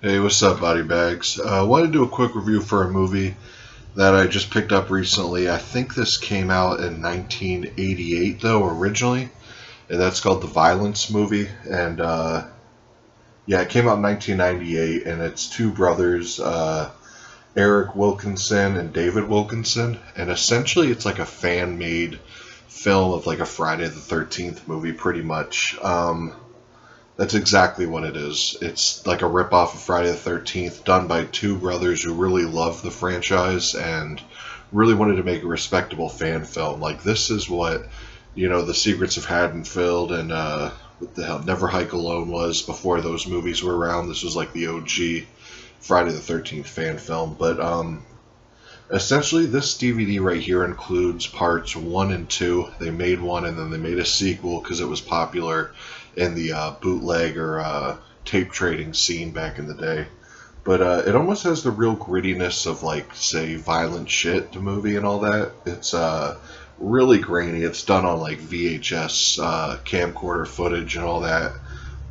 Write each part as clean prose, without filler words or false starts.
Hey, what's up, body bags? Wanted to do a quick review for a movie that I just picked up recently. I think this came out in 1988, though, originally, and that's called The Violence Movie. And yeah, it came out in 1998, and it's two brothers, Eric Wilkinson and David Wilkinson, and essentially it's like a fan-made film of like a Friday the 13th movie, pretty much. That's exactly what it is. It's like a ripoff of Friday the 13th, done by two brothers who really love the franchise and really wanted to make a respectable fan film. Like, this is what, The Secrets of Haddonfield and what the hell, Never Hike Alone was before those movies were around. This was like the OG Friday the 13th fan film. But essentially, this DVD right here includes parts 1 and 2. They made one and then they made a sequel because it was popular in the bootleg or tape trading scene back in the day. But it almost has the real grittiness of, like, say, Violent Shit, the movie and all that. It's really grainy. It's done on, like, VHS camcorder footage and all that.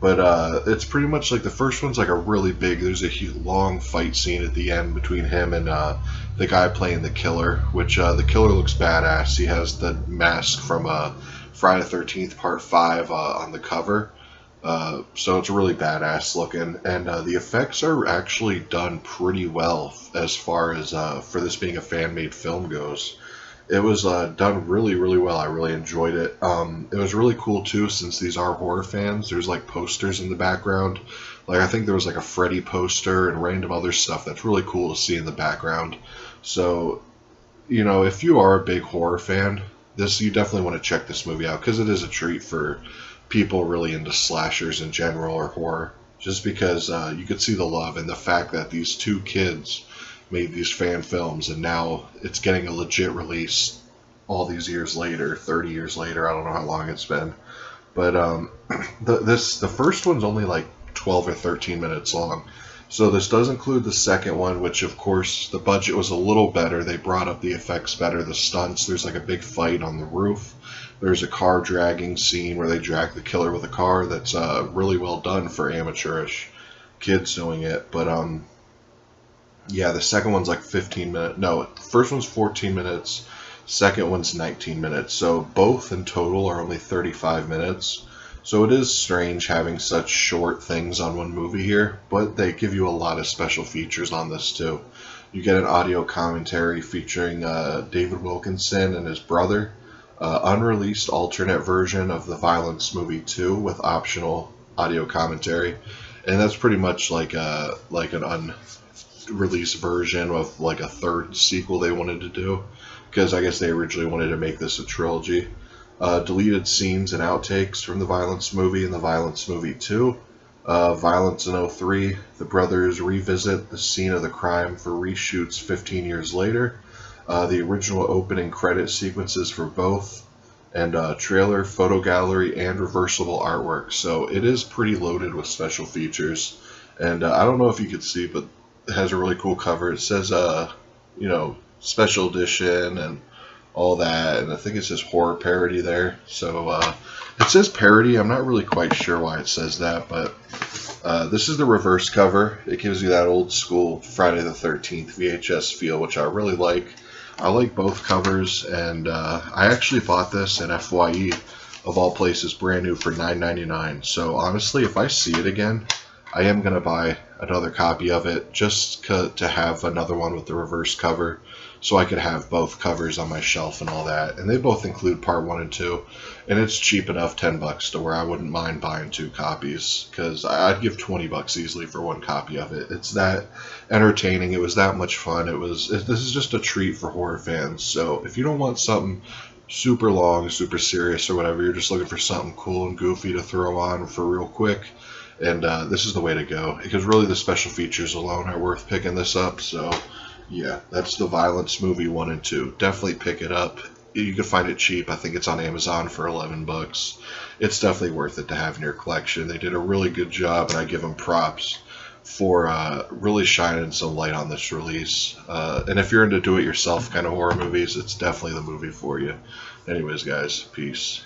But it's pretty much like the first one's like a really big, there's a long fight scene at the end between him and the guy playing the killer, which the killer looks badass. He has the mask from Friday the 13th Part 5 on the cover. So it's really badass looking. And the effects are actually done pretty well as far as for this being a fan-made film goes. It was done really, really well. I really enjoyed it. It was really cool, too, since these are horror fans. There's, like, posters in the background. Like, I think there was, like, a Freddy poster and random other stuff that's really cool to see in the background. So, if you are a big horror fan, you definitely want to check this movie out, because it is a treat for people really into slashers in general or horror. Just because you could see the love and the fact that these two kids made these fan films, and now it's getting a legit release all these years later, 30 years later. I don't know how long it's been, but the first one's only like 12 or 13 minutes long. So this does include the second one, which of course the budget was a little better. They brought up the effects better, the stunts. There's like a big fight on the roof. There's a car dragging scene where they drag the killer with a car. That's really well done for amateurish kids doing it. But yeah, the second one's like 15 minutes. No, the first one's 14 minutes. Second one's 19 minutes. So both in total are only 35 minutes. So it is strange having such short things on one movie here, but they give you a lot of special features on this too. You get an audio commentary featuring David Wilkinson and his brother, unreleased alternate version of the Violence Movie 2 with optional audio commentary, and that's pretty much like an unreleased version of like a third sequel they wanted to do, because I guess they originally wanted to make this a trilogy. Deleted scenes and outtakes from the Violence Movie and the Violence Movie 2. Violence in '03, the brothers revisit the scene of the crime for reshoots 15 years later. The original opening credit sequences for both, and trailer, photo gallery, and reversible artwork. So it is pretty loaded with special features. And I don't know if you could see, but it has a really cool cover. It says, special edition and all that, and I think it says horror parody there. So it says parody. I'm not really quite sure why it says that, but this is the reverse cover. It gives you that old school Friday the 13th VHS feel, which I really like. I like both covers, and I actually bought this in FYE, of all places, brand new for $9.99. So honestly, if I see it again, I am going to buy another copy of it just to have another one with the reverse cover, so I could have both covers on my shelf and all that. And they both include part 1 and 2, and it's cheap enough, $10, to where I wouldn't mind buying 2 copies, because I'd give $20 easily for 1 copy of it. It's that entertaining. It was that much fun. This is just a treat for horror fans. So if you don't want something super long, super serious or whatever, you're just looking for something cool and goofy to throw on for real quick, and this is the way to go, because really the special features alone are worth picking this up. So yeah, that's the Violence Movie 1 and 2. Definitely pick it up. You can find it cheap. I think it's on Amazon for $11. It's definitely worth it to have in your collection. They did a really good job, and I give them props for really shining some light on this release. And if you're into do-it-yourself kind of horror movies, it's definitely the movie for you. Anyways, guys, peace.